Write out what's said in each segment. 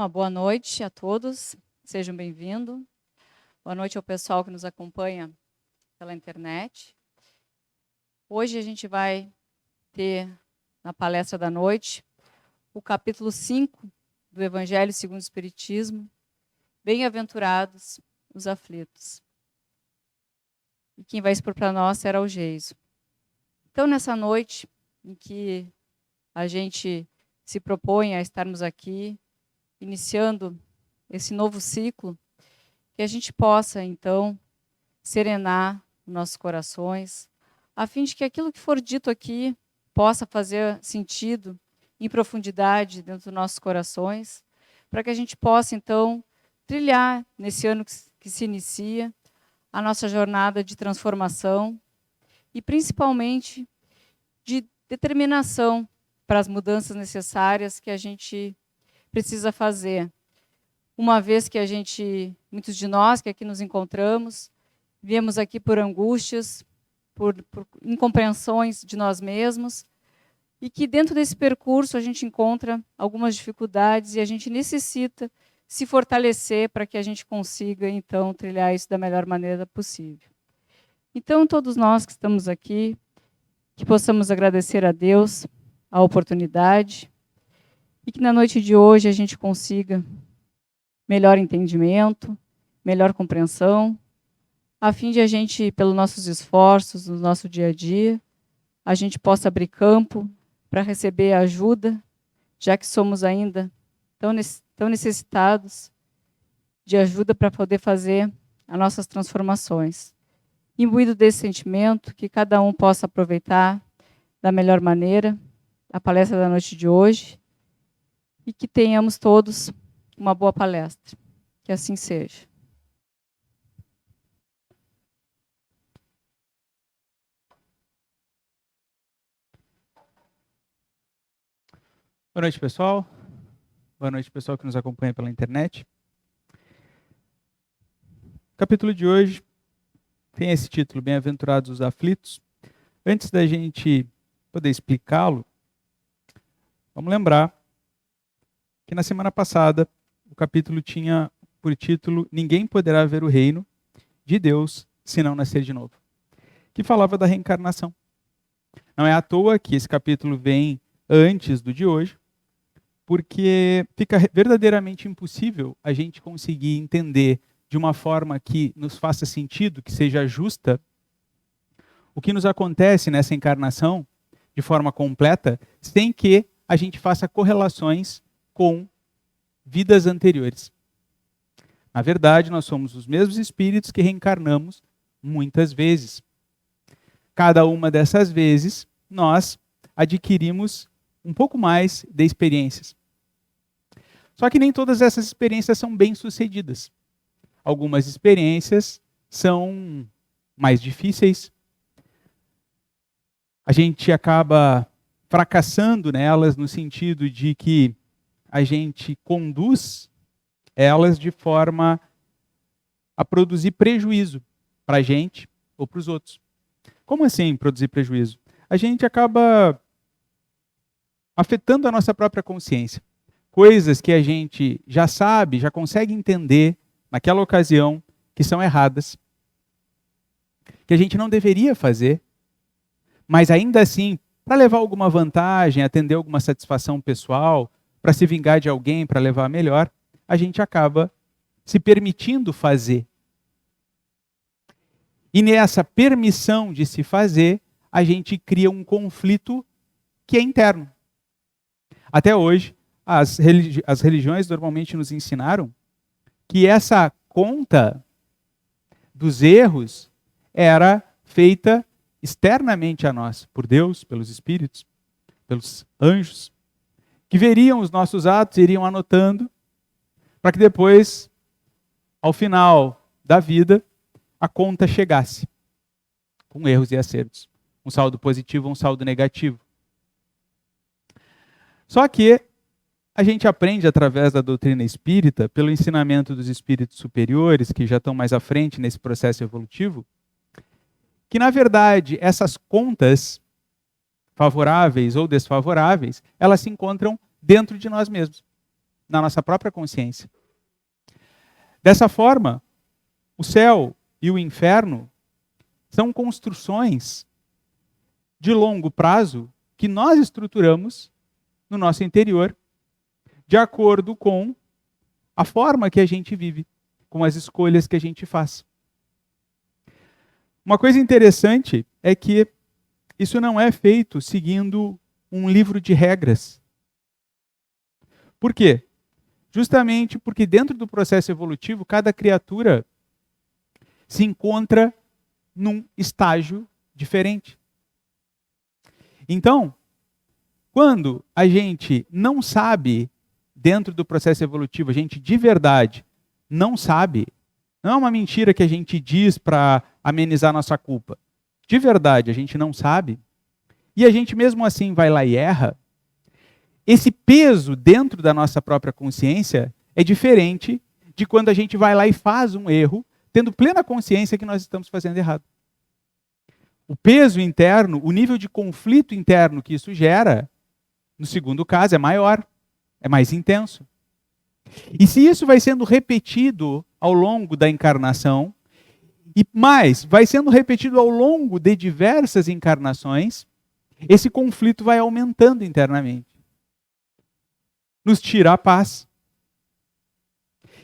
Uma boa noite a todos, sejam bem-vindos. Boa noite ao pessoal que nos acompanha pela internet. Hoje a gente vai ter, na palestra da noite, o capítulo 5 do Evangelho segundo o Espiritismo, Bem-aventurados os aflitos. E quem vai expor para nós será o Geiso. Então, nessa noite em que a gente se propõe a estarmos aqui, iniciando esse novo ciclo, que a gente possa, então, serenar nossos corações, a fim de que aquilo que for dito aqui possa fazer sentido em profundidade dentro dos nossos corações, para que a gente possa, então, trilhar nesse ano que se inicia a nossa jornada de transformação e, principalmente, de determinação para as mudanças necessárias que a gente precisa fazer. Uma vez que muitos de nós que aqui nos encontramos, viemos aqui por angústias, por incompreensões de nós mesmos, e que dentro desse percurso a gente encontra algumas dificuldades e a gente necessita se fortalecer para que a gente consiga, então, trilhar isso da melhor maneira possível. Então, todos nós que estamos aqui, que possamos agradecer a Deus a oportunidade e que na noite de hoje a gente consiga melhor entendimento, melhor compreensão, a fim de a gente, pelos nossos esforços, no nosso dia a dia, a gente possa abrir campo para receber ajuda, já que somos ainda tão necessitados de ajuda para poder fazer as nossas transformações. Imbuído desse sentimento, que cada um possa aproveitar da melhor maneira a palestra da noite de hoje e que tenhamos todos uma boa palestra. Que assim seja. Boa noite, pessoal. Boa noite, pessoal que nos acompanha pela internet. O capítulo de hoje tem esse título, Bem-aventurados os aflitos. Antes da gente poder explicá-lo, vamos lembrar que na semana passada o capítulo tinha por título Ninguém poderá ver o reino de Deus se não nascer de novo, que falava da reencarnação. Não é à toa que esse capítulo vem antes do de hoje, porque fica verdadeiramente impossível a gente conseguir entender de uma forma que nos faça sentido, que seja justa, o que nos acontece nessa encarnação de forma completa, sem que a gente faça correlações com vidas anteriores. Na verdade, nós somos os mesmos espíritos que reencarnamos muitas vezes. Cada uma dessas vezes, nós adquirimos um pouco mais de experiências. Só que nem todas essas experiências são bem-sucedidas. Algumas experiências são mais difíceis. A gente acaba fracassando nelas no sentido de que a gente conduz elas de forma a produzir prejuízo para a gente ou para os outros. Como assim produzir prejuízo? A gente acaba afetando a nossa própria consciência. Coisas que a gente já sabe, já consegue entender naquela ocasião que são erradas, que a gente não deveria fazer, mas ainda assim, para levar alguma vantagem, atender alguma satisfação pessoal, para se vingar de alguém, para levar a melhor, a gente acaba se permitindo fazer. E nessa permissão de se fazer, a gente cria um conflito que é interno. Até hoje, as religiões normalmente nos ensinaram que essa conta dos erros era feita externamente a nós, por Deus, pelos espíritos, pelos anjos, que veriam os nossos atos, iriam anotando, para que depois, ao final da vida, a conta chegasse, com erros e acertos. Um saldo positivo ou um saldo negativo. Só que a gente aprende através da doutrina espírita, pelo ensinamento dos espíritos superiores, que já estão mais à frente nesse processo evolutivo, que na verdade essas contas, favoráveis ou desfavoráveis, elas se encontram dentro de nós mesmos. na nossa própria consciência. Dessa forma, o céu e o inferno são construções de longo prazo que nós estruturamos no nosso interior de acordo com a forma que a gente vive, com as escolhas que a gente faz. Uma coisa interessante é que isso não é feito seguindo um livro de regras. Por quê? Justamente porque dentro do processo evolutivo, cada criatura se encontra num estágio diferente. Então, quando a gente não sabe, dentro do processo evolutivo, a gente de verdade não sabe, não é uma mentira que a gente diz para amenizar nossa culpa. De verdade, a gente não sabe, e a gente mesmo assim vai lá e erra, esse peso dentro da nossa própria consciência é diferente de quando a gente vai lá e faz um erro, tendo plena consciência que nós estamos fazendo errado. O peso interno, o nível de conflito interno que isso gera, no segundo caso, é maior, é mais intenso. E se isso vai sendo repetido ao longo da encarnação, e mais, vai sendo repetido ao longo de diversas encarnações, esse conflito vai aumentando internamente. Nos tira a paz.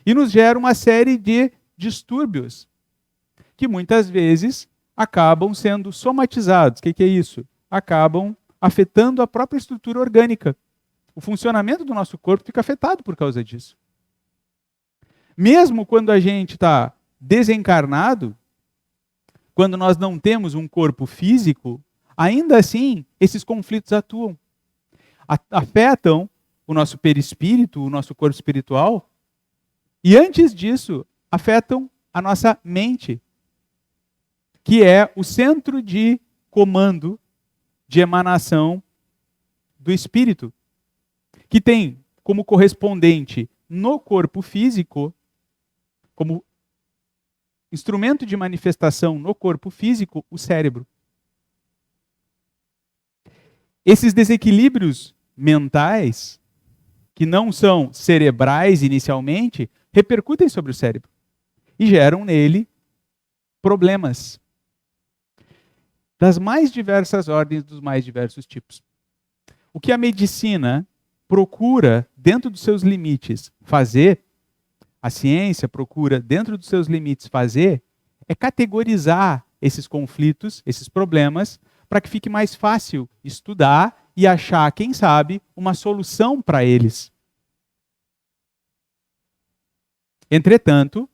E nos gera uma série de distúrbios, que muitas vezes acabam sendo somatizados. O que é isso? Acabam afetando a própria estrutura orgânica. O funcionamento do nosso corpo fica afetado por causa disso. Mesmo quando a gente está desencarnado, quando nós não temos um corpo físico, ainda assim, esses conflitos atuam. Afetam o nosso perispírito, o nosso corpo espiritual, e antes disso, afetam a nossa mente, que é o centro de comando, de emanação do espírito, que tem como correspondente no corpo físico, como instrumento de manifestação no corpo físico, o cérebro. Esses desequilíbrios mentais, que não são cerebrais inicialmente, repercutem sobre o cérebro e geram nele problemas das mais diversas ordens, dos mais diversos tipos. O que a medicina procura, dentro dos seus limites, fazer, a ciência procura, dentro dos seus limites, fazer, é categorizar esses conflitos, esses problemas, para que fique mais fácil estudar e achar, quem sabe, uma solução para eles. Entretanto,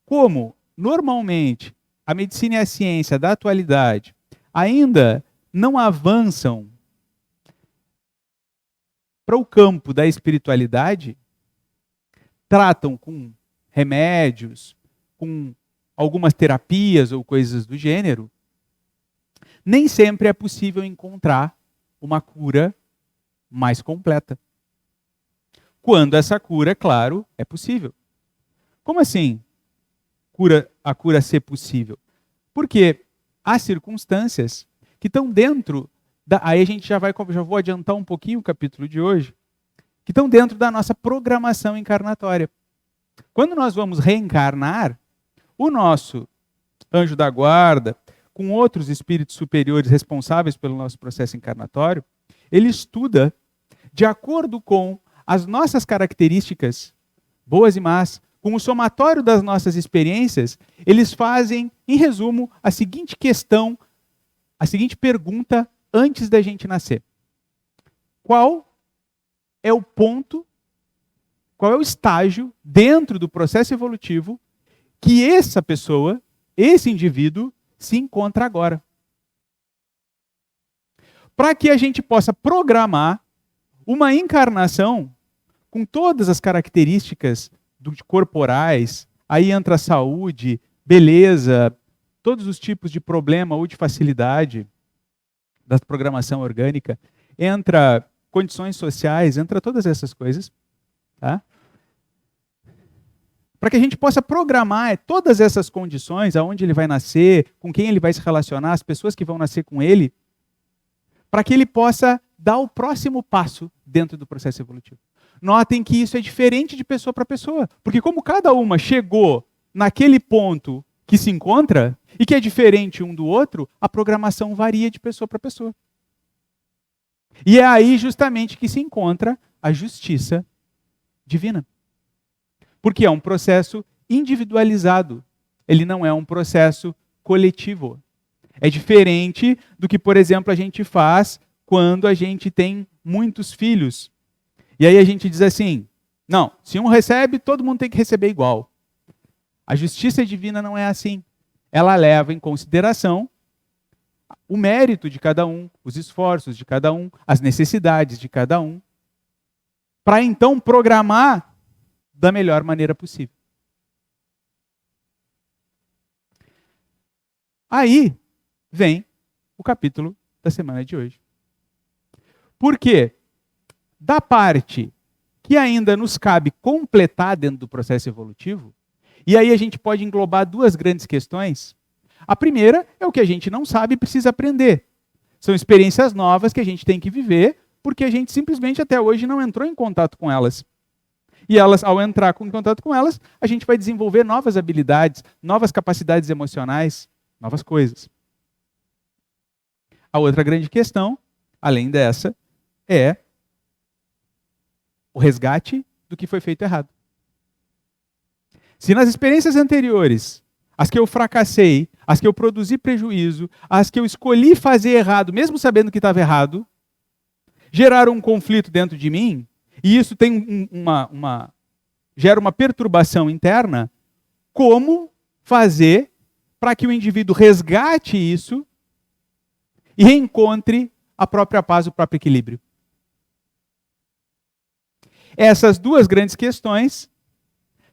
como normalmente a medicina e a ciência da atualidade ainda não avançam para o campo da espiritualidade, tratam com remédios, com algumas terapias ou coisas do gênero, nem sempre é possível encontrar uma cura mais completa. Quando essa cura, é claro, é possível. Como assim a cura ser possível? Porque há circunstâncias que estão dentro aí a gente já vou adiantar um pouquinho o capítulo de hoje, que estão dentro da nossa programação encarnatória. Quando nós vamos reencarnar, o nosso anjo da guarda, com outros espíritos superiores responsáveis pelo nosso processo encarnatório, ele estuda de acordo com as nossas características, boas e más, com o somatório das nossas experiências, eles fazem, em resumo, a seguinte questão, a seguinte pergunta antes da gente nascer. Qual é o ponto, qual é o estágio dentro do processo evolutivo que essa pessoa, esse indivíduo, se encontra agora? Para que a gente possa programar uma encarnação com todas as características corporais, aí entra a saúde, beleza, todos os tipos de problema ou de facilidade da programação orgânica, entra condições sociais, entra todas essas coisas, tá? Para que a gente possa programar todas essas condições, aonde ele vai nascer, com quem ele vai se relacionar, as pessoas que vão nascer com ele, para que ele possa dar o próximo passo dentro do processo evolutivo. notem que isso é diferente de pessoa para pessoa. Porque como cada uma chegou naquele ponto que se encontra, e que é diferente um do outro, a programação varia de pessoa para pessoa. E é aí justamente que se encontra a justiça divina. Porque é um processo individualizado. Ele não é um processo coletivo. É diferente do que, por exemplo, a gente faz quando a gente tem muitos filhos. E aí a gente diz assim, não, se um recebe, todo mundo tem que receber igual. A justiça divina não é assim. Ela leva em consideração o mérito de cada um, os esforços de cada um, as necessidades de cada um, para então programar da melhor maneira possível. Aí vem o capítulo da semana de hoje. Por quê? Da parte que ainda nos cabe completar dentro do processo evolutivo, e aí a gente pode englobar duas grandes questões. A primeira é o que a gente não sabe e precisa aprender. São experiências novas que a gente tem que viver, porque a gente simplesmente até hoje não entrou em contato com elas. E elas, ao entrar em contato com elas, a gente vai desenvolver novas habilidades, novas capacidades emocionais, novas coisas. A outra grande questão, além dessa, é o resgate do que foi feito errado. Se nas experiências anteriores, as que eu fracassei, as que eu produzi prejuízo, as que eu escolhi fazer errado, mesmo sabendo que estava errado, geraram um conflito dentro de mim, e isso tem gera uma perturbação interna, como fazer para que o indivíduo resgate isso e reencontre a própria paz, o próprio equilíbrio? Essas duas grandes questões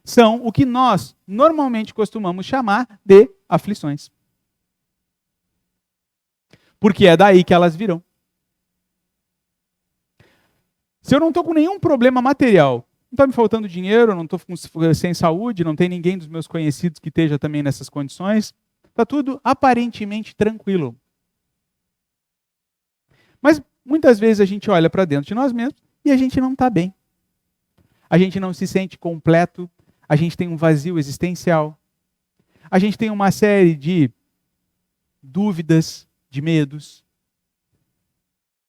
são o que nós normalmente costumamos chamar de aflições. Porque é daí que elas virão. Se eu não estou com nenhum problema material, não está me faltando dinheiro, não estou sem saúde, não tem ninguém dos meus conhecidos que esteja também nessas condições, está tudo aparentemente tranquilo. Mas muitas vezes a gente olha para dentro de nós mesmos e a gente não está bem. A gente não se sente completo, a gente tem um vazio existencial, a gente tem uma série de dúvidas, de medos,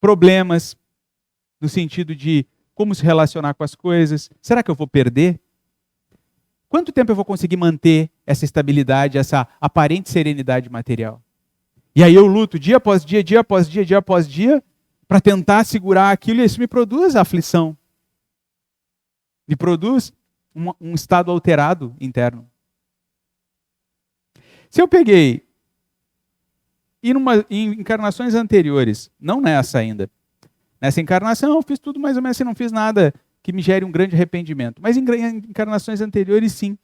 problemas no sentido de como se relacionar com as coisas. Será que eu vou perder? Quanto tempo eu vou conseguir manter essa estabilidade, essa aparente serenidade material? E aí eu luto dia após dia, dia após dia, dia após dia, para tentar segurar aquilo, e isso me produz aflição. Me produz um estado alterado interno. Se eu peguei, e em encarnações anteriores, não nessa ainda, nessa encarnação eu fiz tudo mais ou menos, não fiz nada que me gere um grande arrependimento. Mas em encarnações anteriores, sim.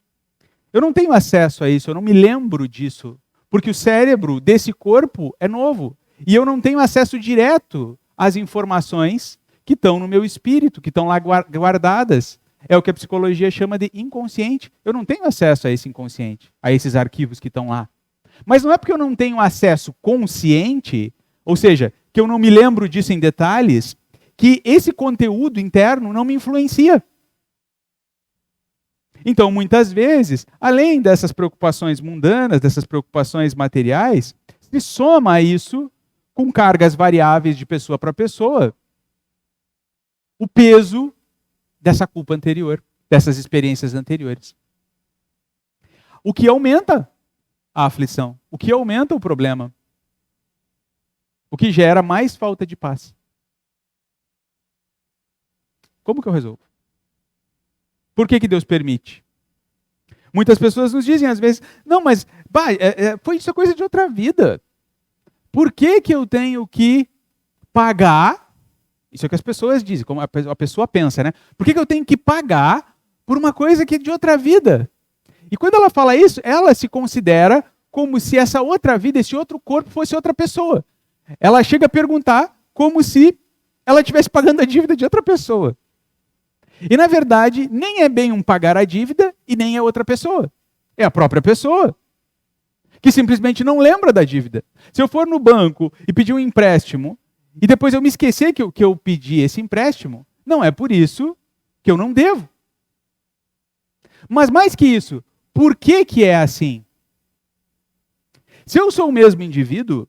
Eu não tenho acesso a isso, eu não me lembro disso, porque o cérebro desse corpo é novo. E eu não tenho acesso direto às informações que estão no meu espírito, que estão lá guardadas. É o que a psicologia chama de inconsciente. Eu não tenho acesso a esse inconsciente, a esses arquivos que estão lá. Mas não é porque eu não tenho acesso consciente, ou seja, que eu não me lembro disso em detalhes, que esse conteúdo interno não me influencia. Então, muitas vezes, além dessas preocupações mundanas, dessas preocupações materiais, se soma a isso, com cargas variáveis de pessoa para pessoa, o peso dessa culpa anterior, dessas experiências anteriores. O que aumenta a aflição, o que aumenta o problema, o que gera mais falta de paz. Como que eu resolvo? Por que Deus permite? Muitas pessoas nos dizem às vezes, não, mas foi isso coisa de outra vida. Por que eu tenho que pagar? Isso é o que as pessoas dizem, como a pessoa pensa, né? Por que eu tenho que pagar por uma coisa que é de outra vida? E quando ela fala isso, ela se considera como se essa outra vida, esse outro corpo fosse outra pessoa. Ela chega a perguntar como se ela estivesse pagando a dívida de outra pessoa. E na verdade, nem é bem um pagar a dívida e nem é outra pessoa. É a própria pessoa, que simplesmente não lembra da dívida. Se eu for no banco e pedir um empréstimo, e depois eu me esquecer que eu pedi esse empréstimo, não é por isso que eu não devo. Mas mais que isso, por que é assim? Se eu sou o mesmo indivíduo,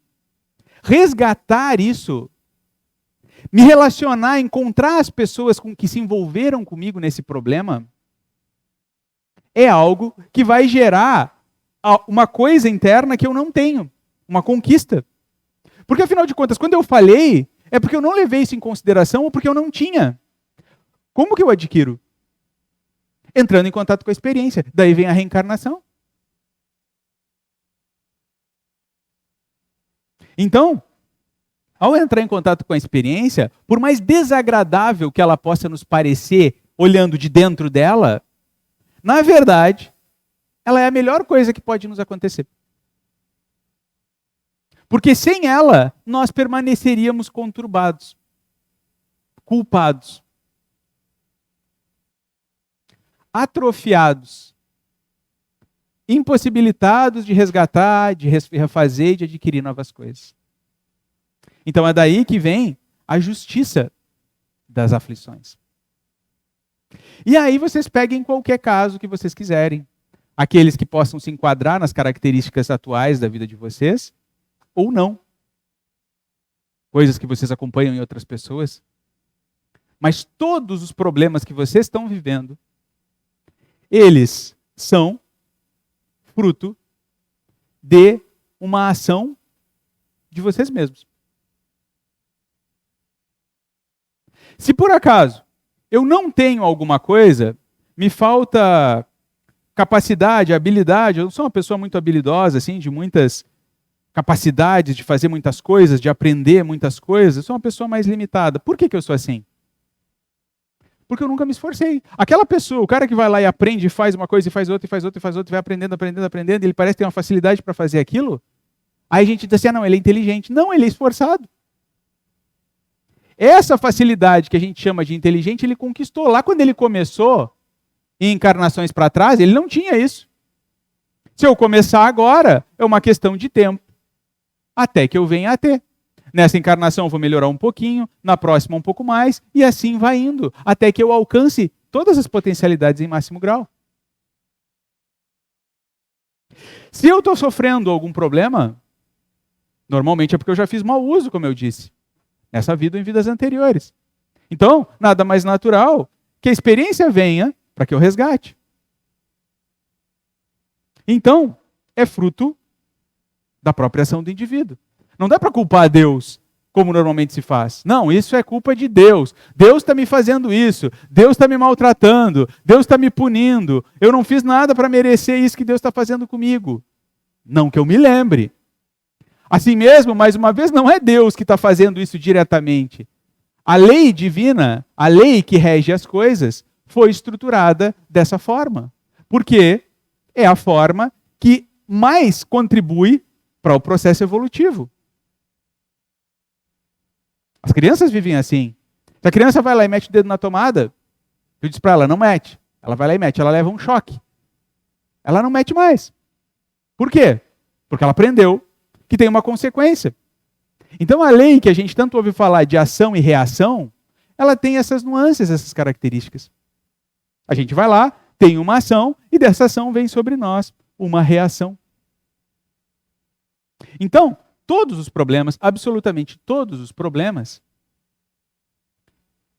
resgatar isso, me relacionar, encontrar as pessoas que se envolveram comigo nesse problema, é algo que vai gerar uma coisa interna que eu não tenho, uma conquista. Porque, afinal de contas, quando eu falei, é porque eu não levei isso em consideração ou porque eu não tinha. Como que eu adquiro? Entrando em contato com a experiência. Daí vem a reencarnação. Então, ao entrar em contato com a experiência, por mais desagradável que ela possa nos parecer, olhando de dentro dela, na verdade, ela é a melhor coisa que pode nos acontecer. Porque sem ela, nós permaneceríamos conturbados, culpados, atrofiados, impossibilitados de resgatar, de refazer e de adquirir novas coisas. Então é daí que vem a justiça das aflições. E aí vocês peguem qualquer caso que vocês quiserem. Aqueles que possam se enquadrar nas características atuais da vida de vocês, ou não. Coisas que vocês acompanham em outras pessoas. Mas todos os problemas que vocês estão vivendo, eles são fruto de uma ação de vocês mesmos. Se por acaso eu não tenho alguma coisa, me falta capacidade, habilidade, eu não sou uma pessoa muito habilidosa, assim, de muitas capacidades de fazer muitas coisas, de aprender muitas coisas, eu sou uma pessoa mais limitada. Por que eu sou assim? Porque eu nunca me esforcei. Aquela pessoa, o cara que vai lá e aprende, faz uma coisa, e faz outra, e faz outra, e faz outra, e vai aprendendo, e ele parece ter uma facilidade para fazer aquilo, aí a gente diz assim, não, ele é inteligente. Não, ele é esforçado. Essa facilidade que a gente chama de inteligente, ele conquistou. Lá quando ele começou, em encarnações para trás, ele não tinha isso. Se eu começar agora, é uma questão de tempo, até que eu venha a ter. Nessa encarnação eu vou melhorar um pouquinho, na próxima um pouco mais, e assim vai indo, até que eu alcance todas as potencialidades em máximo grau. Se eu estou sofrendo algum problema, normalmente é porque eu já fiz mau uso, como eu disse, nessa vida ou em vidas anteriores. Então, nada mais natural que a experiência venha para que eu resgate. Então, é fruto da própria ação do indivíduo. Não dá para culpar a Deus, como normalmente se faz. Não, isso é culpa de Deus. Deus está me fazendo isso. Deus está me maltratando. Deus está me punindo. Eu não fiz nada para merecer isso que Deus está fazendo comigo. Não que eu me lembre. Assim mesmo, mais uma vez, não é Deus que está fazendo isso diretamente. A lei divina, a lei que rege as coisas, foi estruturada dessa forma. Porque é a forma que mais contribui para o processo evolutivo. As crianças vivem assim. Se a criança vai lá e mete o dedo na tomada, eu disse para ela, não mete. Ela vai lá e mete, ela leva um choque. Ela não mete mais. Por quê? Porque ela aprendeu que tem uma consequência. Então a lei que a gente tanto ouve falar de ação e reação, ela tem essas nuances, essas características. A gente vai lá, tem uma ação, e dessa ação vem sobre nós uma reação. Então, todos os problemas, absolutamente todos os problemas,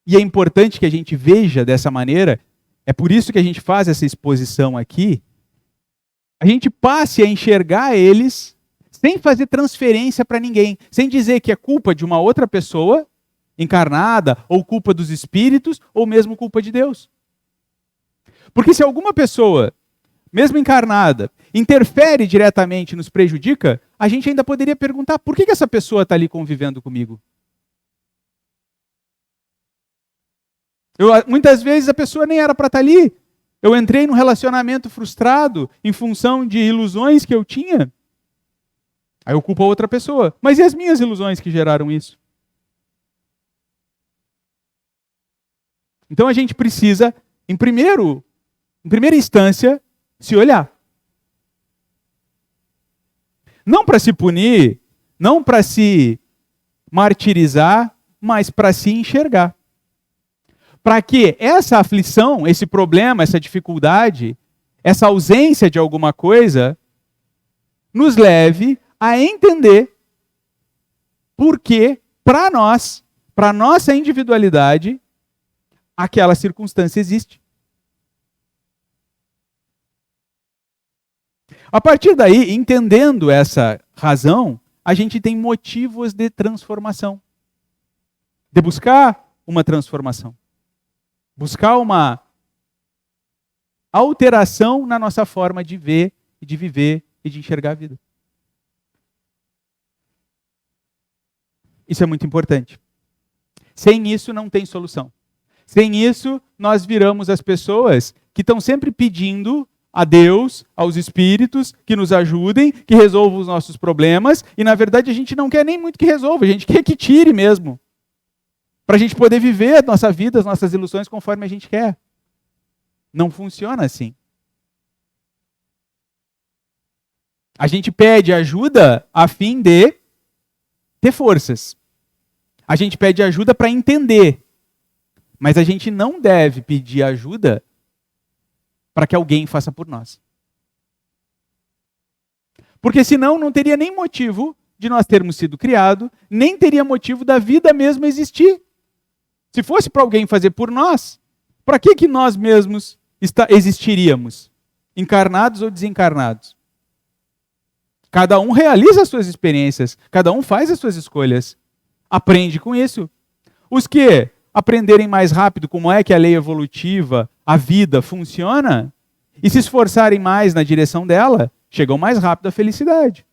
e é importante que a gente veja dessa maneira, é por isso que a gente faz essa exposição aqui, a gente passe a enxergar eles sem fazer transferência para ninguém, sem dizer que é culpa de uma outra pessoa encarnada, ou culpa dos espíritos, ou mesmo culpa de Deus. Porque se alguma pessoa, mesmo encarnada, interfere diretamente, nos prejudica, a gente ainda poderia perguntar, por que essa pessoa está ali convivendo comigo? Muitas vezes a pessoa nem era para estar ali. Eu entrei num relacionamento frustrado em função de ilusões que eu tinha. Aí eu culpo a outra pessoa. Mas e as minhas ilusões que geraram isso? Então a gente precisa, em primeira instância, se olhar. Não para se punir, não para se martirizar, mas para se enxergar. para que essa aflição, esse problema, essa dificuldade, essa ausência de alguma coisa, nos leve a entender por que, para nós, para nossa individualidade, aquela circunstância existe. A partir daí, entendendo essa razão, a gente tem motivos de transformação. De buscar uma transformação. Buscar uma alteração na nossa forma de ver, e de viver e de enxergar a vida. Isso é muito importante. Sem isso não tem solução. Sem isso, nós viramos as pessoas que estão sempre pedindo a Deus, aos espíritos, que nos ajudem, que resolvam os nossos problemas, e na verdade a gente não quer nem muito que resolva, a gente quer que tire mesmo. Para a gente poder viver a nossa vida, as nossas ilusões conforme a gente quer. Não funciona assim. A gente pede ajuda a fim de ter forças. A gente pede ajuda para entender. Mas a gente não deve pedir ajuda para que alguém faça por nós. Porque senão não teria nem motivo de nós termos sido criados, nem teria motivo da vida mesmo existir. Se fosse para alguém fazer por nós, para que nós mesmos existiríamos? Encarnados ou desencarnados? Cada um realiza as suas experiências, cada um faz as suas escolhas. Aprende com isso. Os que aprenderem mais rápido como é que a lei evolutiva, a vida funciona, e se esforçarem mais na direção dela, chegam mais rápido à felicidade.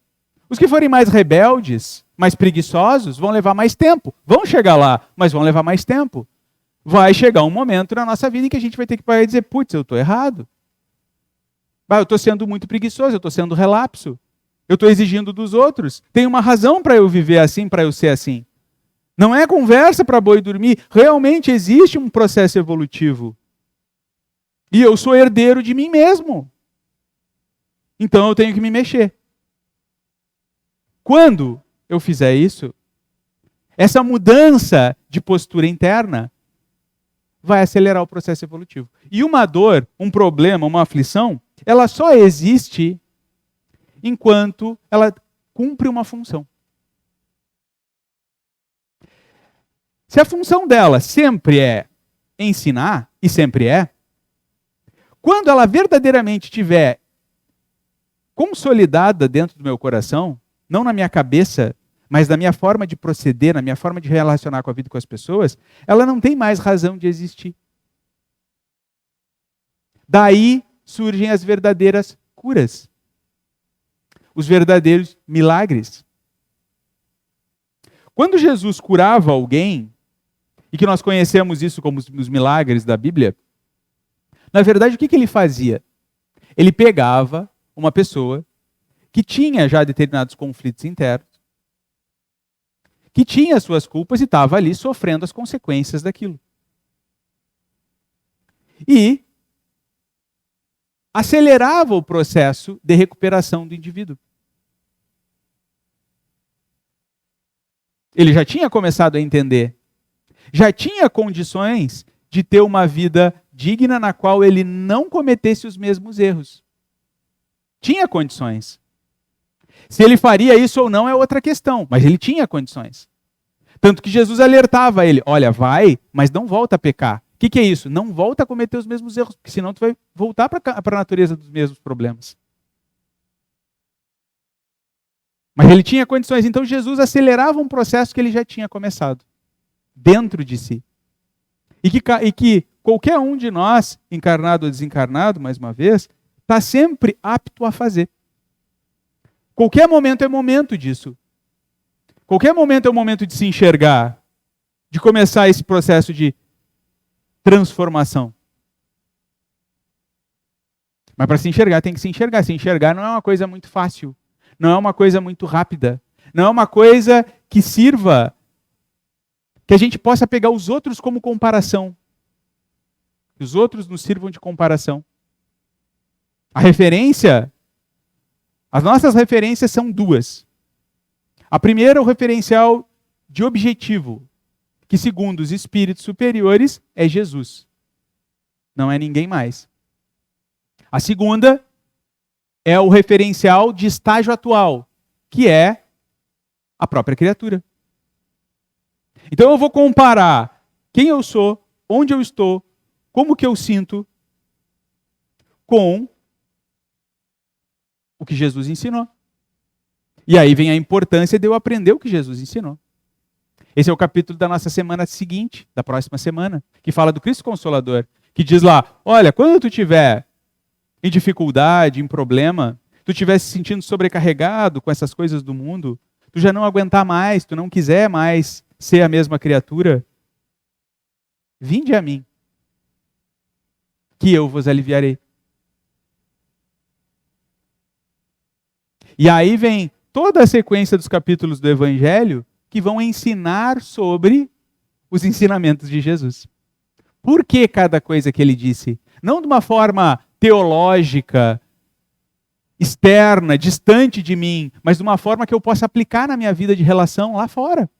Os que forem mais rebeldes, mais preguiçosos, vão levar mais tempo. Vão chegar lá, mas vão levar mais tempo. Vai chegar um momento na nossa vida em que a gente vai ter que parar e dizer, putz, eu estou errado. Eu estou sendo muito preguiçoso, eu estou sendo relapso. Eu estou exigindo dos outros. Tem uma razão para eu viver assim, para eu ser assim. Não é conversa para boi dormir. Realmente existe um processo evolutivo. E eu sou herdeiro de mim mesmo. Então eu tenho que me mexer. Quando eu fizer isso, essa mudança de postura interna vai acelerar o processo evolutivo. E uma dor, um problema, uma aflição, ela só existe enquanto ela cumpre uma função. Se a função dela sempre é ensinar, e sempre é, quando ela verdadeiramente estiver consolidada dentro do meu coração, não na minha cabeça, mas na minha forma de proceder, na minha forma de relacionar com a vida e com as pessoas, ela não tem mais razão de existir. Daí surgem as verdadeiras curas. Os verdadeiros milagres. Quando Jesus curava alguém, e que nós conhecemos isso como os milagres da Bíblia, na verdade, o que ele fazia? Ele pegava uma pessoa que tinha já determinados conflitos internos, que tinha suas culpas e estava ali sofrendo as consequências daquilo. E acelerava o processo de recuperação do indivíduo. Ele já tinha começado a entender, já tinha condições de ter uma vida digna na qual ele não cometesse os mesmos erros. Tinha condições. Se ele faria isso ou não é outra questão, mas ele tinha condições. Tanto que Jesus alertava ele, olha, vai, mas não volta a pecar. O que é isso? Não volta a cometer os mesmos erros, porque senão tu vai voltar para a natureza dos mesmos problemas. Mas ele tinha condições, então Jesus acelerava um processo que ele já tinha começado, dentro de si. E que qualquer um de nós, encarnado ou desencarnado, mais uma vez, está sempre apto a fazer. Qualquer momento é momento disso. Qualquer momento é o momento de se enxergar, de começar esse processo de transformação. Mas para se enxergar, tem que se enxergar. Se enxergar não é uma coisa muito fácil. Não é uma coisa muito rápida. Não é uma coisa que sirva, que a gente possa pegar os outros como comparação. Que os outros nos sirvam de comparação. A referência, as nossas referências são duas. A primeira é o referencial de objetivo, que segundo os espíritos superiores é Jesus. Não é ninguém mais. A segunda é o referencial de estágio atual, que é a própria criatura. Então eu vou comparar quem eu sou, onde eu estou, como que eu sinto, com o que Jesus ensinou. E aí vem a importância de eu aprender o que Jesus ensinou. Esse é o capítulo da nossa semana seguinte, da próxima semana, que fala do Cristo Consolador, que diz lá, olha, quando tu estiver em dificuldade, em problema, tu estiver se sentindo sobrecarregado com essas coisas do mundo, tu já não aguentar mais, tu não quiser mais ser a mesma criatura, vinde a mim, que eu vos aliviarei. E aí vem toda a sequência dos capítulos do Evangelho que vão ensinar sobre os ensinamentos de Jesus. Por que cada coisa que ele disse? Não de uma forma teológica, externa, distante de mim, mas de uma forma que eu possa aplicar na minha vida de relação lá fora.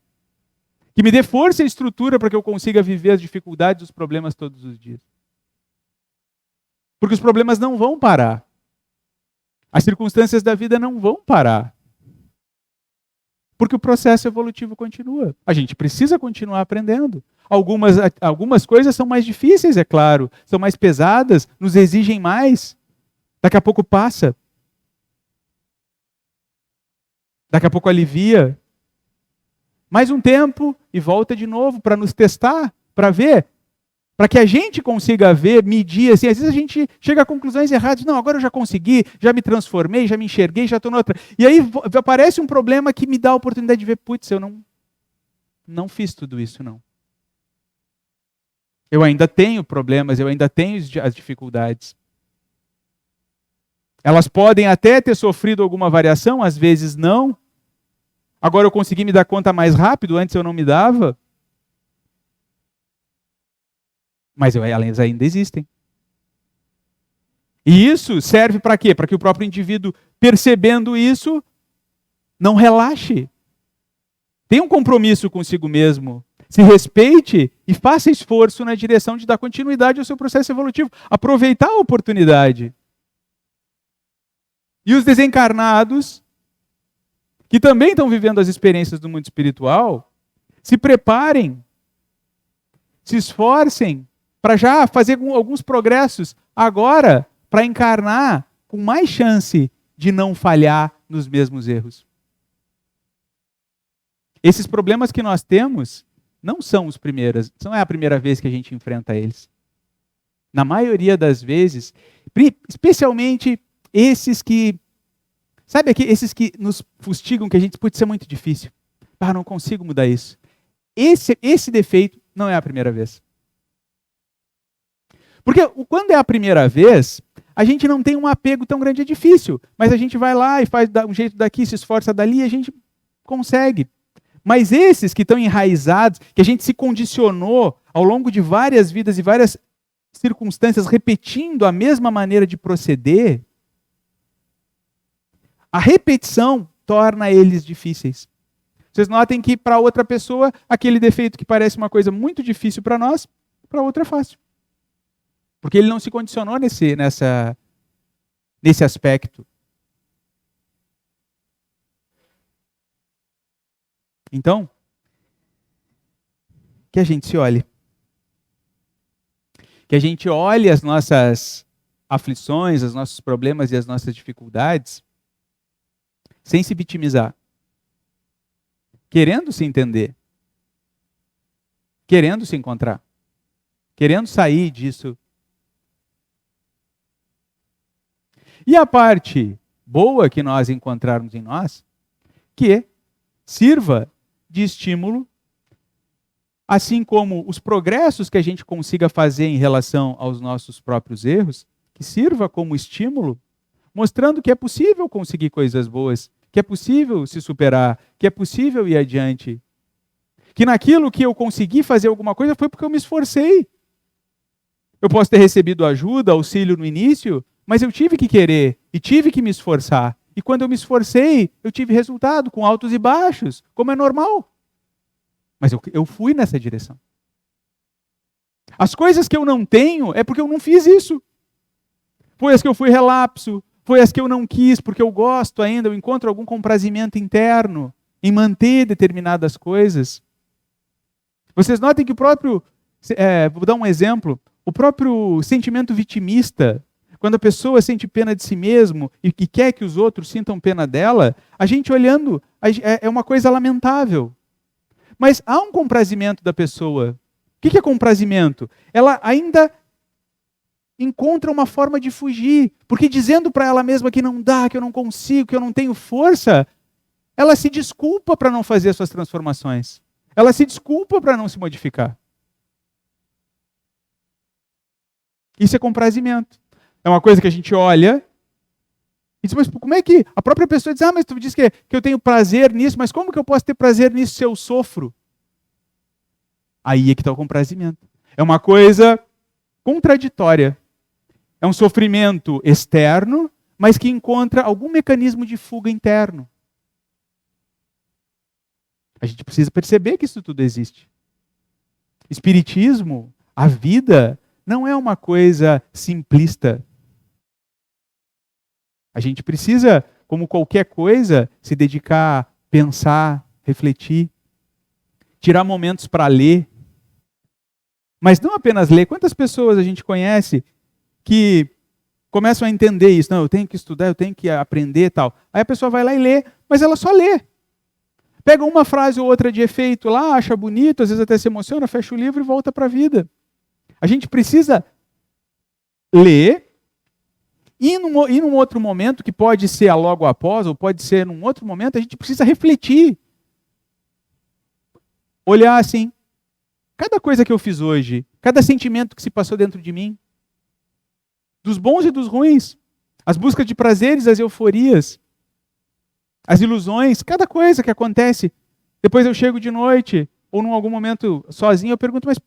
Que me dê força e estrutura para que eu consiga viver as dificuldades, os problemas todos os dias. Porque os problemas não vão parar. As circunstâncias da vida não vão parar. Porque o processo evolutivo continua. A gente precisa continuar aprendendo. Algumas coisas são mais difíceis, é claro. São mais pesadas, nos exigem mais. Daqui a pouco passa. Daqui a pouco alivia. Mais um tempo e volta de novo para nos testar, para ver. Para que a gente consiga ver, medir, assim, às vezes a gente chega a conclusões erradas. Não, agora eu já consegui, já me transformei, já me enxerguei, já estou noutra. E aí aparece um problema que me dá a oportunidade de ver, putz, eu não fiz tudo isso, não. Eu ainda tenho problemas, eu ainda tenho as dificuldades. Elas podem até ter sofrido alguma variação, às vezes não. Agora eu consegui me dar conta mais rápido, antes eu não me dava. Mas elas ainda existem. E isso serve para quê? Para que o próprio indivíduo, percebendo isso, não relaxe. Tenha um compromisso consigo mesmo. Se respeite e faça esforço na direção de dar continuidade ao seu processo evolutivo. Aproveitar a oportunidade. E os desencarnados, que também estão vivendo as experiências do mundo espiritual, se preparem, se esforcem, para já fazer alguns progressos agora, para encarnar com mais chance de não falhar nos mesmos erros. Esses problemas que nós temos não são os primeiros, não é a primeira vez que a gente enfrenta eles. Na maioria das vezes, especialmente esses que, sabe aqui, esses que nos fustigam, que a gente pode ser muito difícil. Não consigo mudar isso. Esse defeito não é a primeira vez. Porque quando é a primeira vez, a gente não tem um apego tão grande, é difícil. Mas a gente vai lá e faz um jeito daqui, se esforça dali e a gente consegue. Mas esses que estão enraizados, que a gente se condicionou ao longo de várias vidas e várias circunstâncias, repetindo a mesma maneira de proceder, a repetição torna eles difíceis. Vocês notem que para outra pessoa, aquele defeito que parece uma coisa muito difícil para nós, para outra é fácil. Porque ele não se condicionou nesse aspecto. Então, que a gente se olhe. Que a gente olhe as nossas aflições, os nossos problemas e as nossas dificuldades, sem se vitimizar. Querendo se entender. Querendo se encontrar. Querendo sair disso. E a parte boa que nós encontrarmos em nós, que sirva de estímulo, assim como os progressos que a gente consiga fazer em relação aos nossos próprios erros, que sirva como estímulo, mostrando que é possível conseguir coisas boas, que é possível se superar, que é possível ir adiante. Que naquilo que eu consegui fazer alguma coisa foi porque eu me esforcei. Eu posso ter recebido ajuda, auxílio no início, mas eu tive que querer e tive que me esforçar. E quando eu me esforcei, eu tive resultado com altos e baixos, como é normal. Mas eu fui nessa direção. As coisas que eu não tenho é porque eu não fiz isso. Foi as que eu fui relapso, foi as que eu não quis, porque eu gosto ainda, eu encontro algum comprazimento interno em manter determinadas coisas. Vocês notem que o próprio, vou dar um exemplo, o próprio sentimento vitimista, quando a pessoa sente pena de si mesmo e que quer que os outros sintam pena dela, a gente olhando, é uma coisa lamentável. Mas há um comprazimento da pessoa. O que é comprazimento? Ela ainda encontra uma forma de fugir, porque dizendo para ela mesma que não dá, que eu não consigo, que eu não tenho força, ela se desculpa para não fazer as suas transformações. Ela se desculpa para não se modificar. Isso é comprazimento. É uma coisa que a gente olha e diz, mas como é que... A própria pessoa diz, mas tu diz que eu tenho prazer nisso, mas como que eu posso ter prazer nisso se eu sofro? Aí é que está o comprazimento. É uma coisa contraditória. É um sofrimento externo, mas que encontra algum mecanismo de fuga interno. A gente precisa perceber que isso tudo existe. Espiritismo, a vida, não é uma coisa simplista. A gente precisa, como qualquer coisa, se dedicar a pensar, refletir, tirar momentos para ler. Mas não apenas ler. Quantas pessoas a gente conhece que começam a entender isso? Não, eu tenho que estudar, eu tenho que aprender e tal. Aí a pessoa vai lá e lê, mas ela só lê. Pega uma frase ou outra de efeito lá, acha bonito, às vezes até se emociona, fecha o livro e volta para a vida. A gente precisa ler e num outro momento, que pode ser a logo após, ou pode ser num outro momento, a gente precisa refletir. Olhar assim, cada coisa que eu fiz hoje, cada sentimento que se passou dentro de mim, dos bons e dos ruins, as buscas de prazeres, as euforias, as ilusões, cada coisa que acontece. Depois eu chego de noite, ou em algum momento sozinho, eu pergunto, mas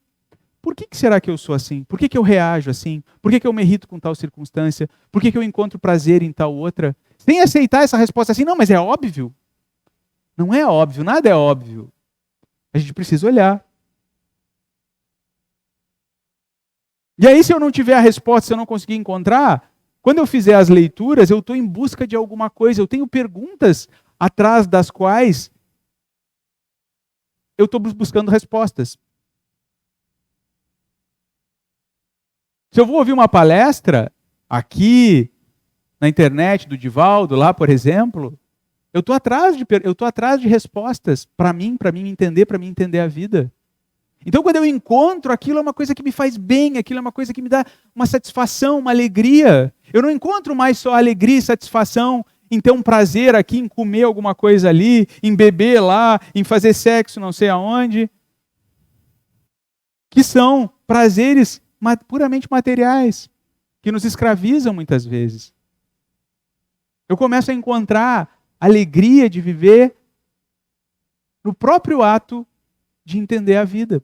por que será que eu sou assim? Por que eu reajo assim? Por que eu me irrito com tal circunstância? Por que eu encontro prazer em tal outra? Sem aceitar essa resposta assim, não, mas é óbvio. Não é óbvio, nada é óbvio. A gente precisa olhar. E aí, se eu não tiver a resposta, se eu não conseguir encontrar, quando eu fizer as leituras, eu estou em busca de alguma coisa, eu tenho perguntas atrás das quais eu estou buscando respostas. Se eu vou ouvir uma palestra aqui na internet do Divaldo, lá, por exemplo, eu estou atrás de respostas para mim entender a vida. Então, quando eu encontro, aquilo é uma coisa que me faz bem, aquilo é uma coisa que me dá uma satisfação, uma alegria. Eu não encontro mais só alegria e satisfação em ter um prazer aqui, em comer alguma coisa ali, em beber lá, em fazer sexo não sei aonde, que são prazeres puramente materiais, que nos escravizam muitas vezes. Eu começo a encontrar alegria de viver no próprio ato de entender a vida.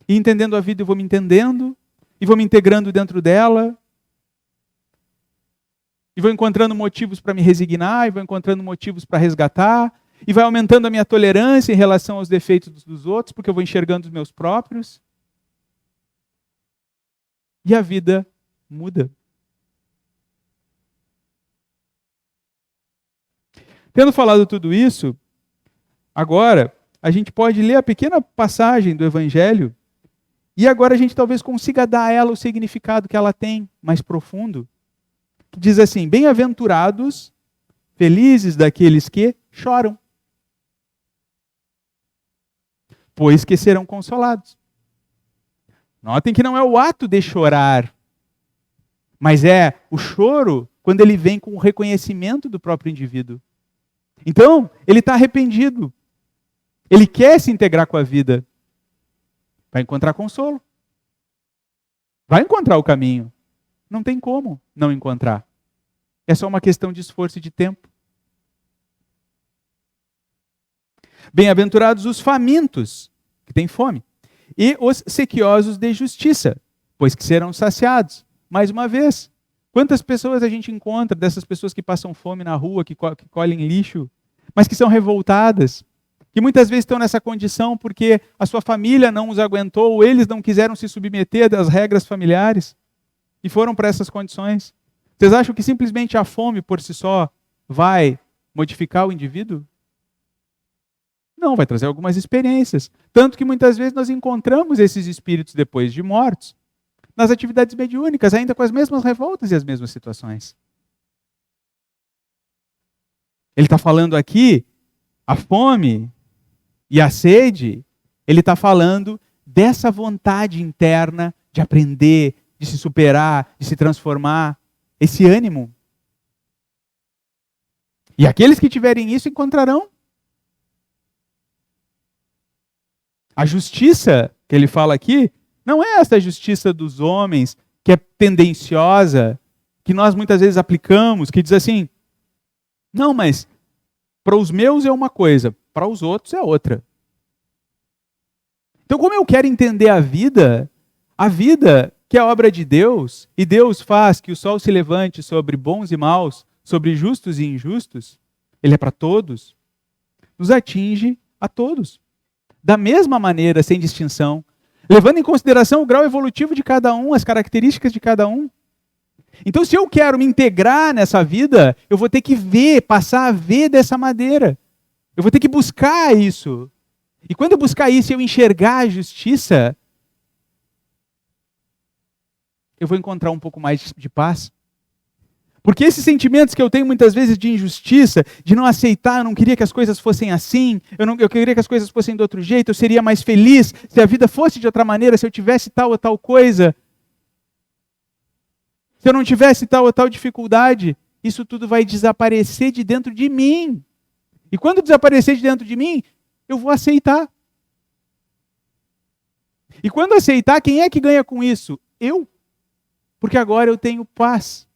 E entendendo a vida eu vou me entendendo, e vou me integrando dentro dela, e vou encontrando motivos para me resignar, e vou encontrando motivos para resgatar, e vai aumentando a minha tolerância em relação aos defeitos dos outros, porque eu vou enxergando os meus próprios. E a vida muda. Tendo falado tudo isso, agora a gente pode ler a pequena passagem do Evangelho e agora a gente talvez consiga dar a ela o significado que ela tem, mais profundo. Que diz assim, bem-aventurados, felizes daqueles que choram, pois que serão consolados. Notem que não é o ato de chorar, mas é o choro quando ele vem com o reconhecimento do próprio indivíduo. Então, ele está arrependido. Ele quer se integrar com a vida. Vai encontrar consolo. Vai encontrar o caminho. Não tem como não encontrar. É só uma questão de esforço e de tempo. Bem-aventurados os famintos, que têm fome, e os sequiosos de justiça, pois que serão saciados. Mais uma vez, quantas pessoas a gente encontra dessas pessoas que passam fome na rua, que colhem lixo, mas que são revoltadas, que muitas vezes estão nessa condição porque a sua família não os aguentou, ou eles não quiseram se submeter das regras familiares e foram para essas condições. Vocês acham que simplesmente a fome por si só vai modificar o indivíduo? Não, vai trazer algumas experiências. Tanto que muitas vezes nós encontramos esses espíritos depois de mortos nas atividades mediúnicas, ainda com as mesmas revoltas e as mesmas situações. Ele está falando aqui, a fome e a sede, ele está falando dessa vontade interna de aprender, de se superar, de se transformar, esse ânimo. E aqueles que tiverem isso encontrarão. A justiça que ele fala aqui não é essa justiça dos homens que é tendenciosa, que nós muitas vezes aplicamos, que diz assim, não, mas para os meus é uma coisa, para os outros é outra. Então, como eu quero entender a vida que é obra de Deus, e Deus faz que o sol se levante sobre bons e maus, sobre justos e injustos, ele é para todos, nos atinge a todos. Da mesma maneira, sem distinção, levando em consideração o grau evolutivo de cada um, as características de cada um. Então, se eu quero me integrar nessa vida, eu vou ter que ver, passar a ver dessa maneira. Eu vou ter que buscar isso. E quando eu buscar isso e eu enxergar a justiça, eu vou encontrar um pouco mais de paz. Porque esses sentimentos que eu tenho muitas vezes de injustiça, de não aceitar, eu não queria que as coisas fossem assim, eu queria que as coisas fossem de outro jeito, eu seria mais feliz se a vida fosse de outra maneira, se eu tivesse tal ou tal coisa. Se eu não tivesse tal ou tal dificuldade, isso tudo vai desaparecer de dentro de mim. E quando desaparecer de dentro de mim, eu vou aceitar. E quando aceitar, quem é que ganha com isso? Eu. Porque agora eu tenho paz.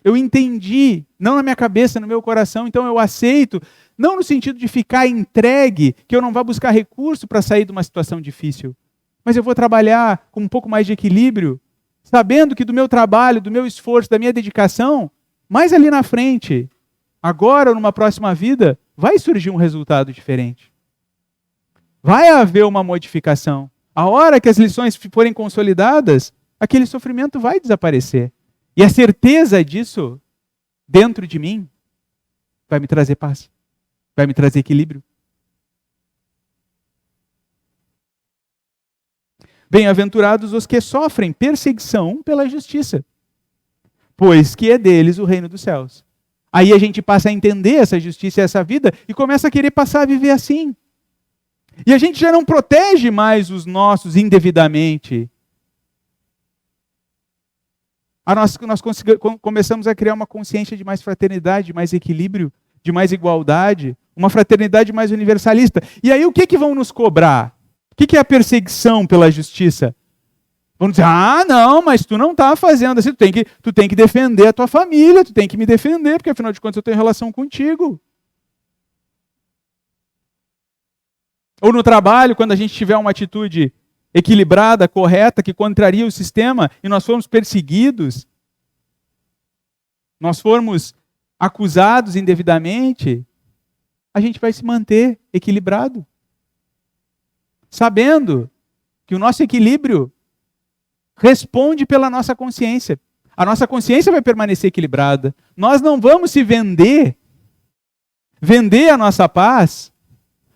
Eu entendi, não na minha cabeça, no meu coração, então eu aceito, não no sentido de ficar entregue, que eu não vá buscar recurso para sair de uma situação difícil, mas eu vou trabalhar com um pouco mais de equilíbrio, sabendo que do meu trabalho, do meu esforço, da minha dedicação, mais ali na frente, agora ou numa próxima vida, vai surgir um resultado diferente. Vai haver uma modificação. A hora que as lições forem consolidadas, aquele sofrimento vai desaparecer. E a certeza disso, dentro de mim, vai me trazer paz, vai me trazer equilíbrio. Bem-aventurados os que sofrem perseguição pela justiça, pois que é deles o reino dos céus. Aí a gente passa a entender essa justiça e essa vida e começa a querer passar a viver assim. E a gente já não protege mais os nossos indevidamente. Nós começamos a criar uma consciência de mais fraternidade, de mais equilíbrio, de mais igualdade, uma fraternidade mais universalista. E aí o que vão nos cobrar? O que é a perseguição pela justiça? Vão dizer, não, mas tu não está fazendo assim, tu tem que defender a tua família, tu tem que me defender, porque afinal de contas eu tenho relação contigo. Ou no trabalho, quando a gente tiver uma atitude equilibrada, correta, que contraria o sistema, e nós formos perseguidos, nós formos acusados indevidamente, a gente vai se manter equilibrado. Sabendo que o nosso equilíbrio responde pela nossa consciência. A nossa consciência vai permanecer equilibrada. Nós não vamos se vender a nossa paz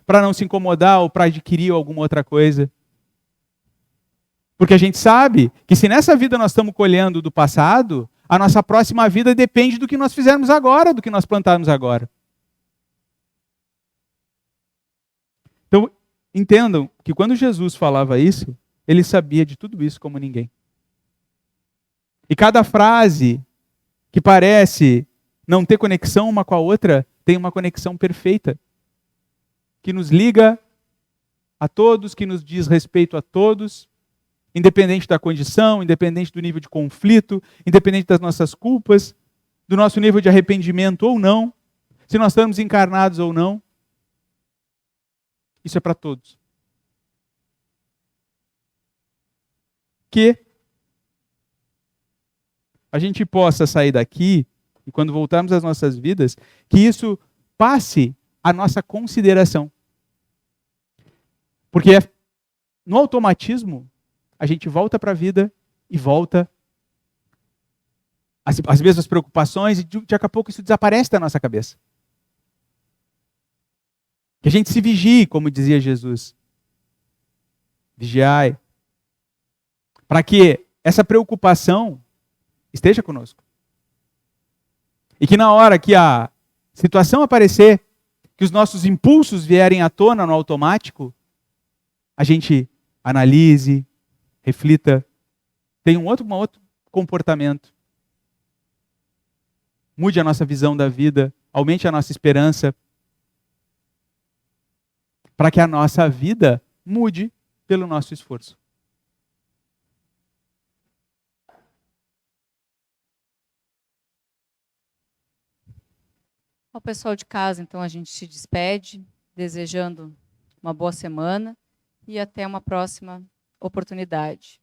para não se incomodar ou para adquirir alguma outra coisa. Porque a gente sabe que se nessa vida nós estamos colhendo do passado, a nossa próxima vida depende do que nós fizermos agora, do que nós plantarmos agora. Então, entendam que quando Jesus falava isso, ele sabia de tudo isso como ninguém. E cada frase que parece não ter conexão uma com a outra, tem uma conexão perfeita, que nos liga a todos, que nos diz respeito a todos, independente da condição, independente do nível de conflito, independente das nossas culpas, do nosso nível de arrependimento ou não, se nós estamos encarnados ou não. Isso é para todos. Que a gente possa sair daqui, e quando voltarmos às nossas vidas, que isso passe a nossa consideração. Porque no automatismo, a gente volta para a vida e volta as mesmas preocupações e daqui a pouco isso desaparece da nossa cabeça. Que a gente se vigie, como dizia Jesus. Vigiai. Para que essa preocupação esteja conosco. E que na hora que a situação aparecer, que os nossos impulsos vierem à tona no automático, a gente analise, reflita, tenha um outro comportamento. Mude a nossa visão da vida, aumente a nossa esperança, para que a nossa vida mude pelo nosso esforço. Ao pessoal de casa, então, a gente se despede, desejando uma boa semana e até uma próxima oportunidade.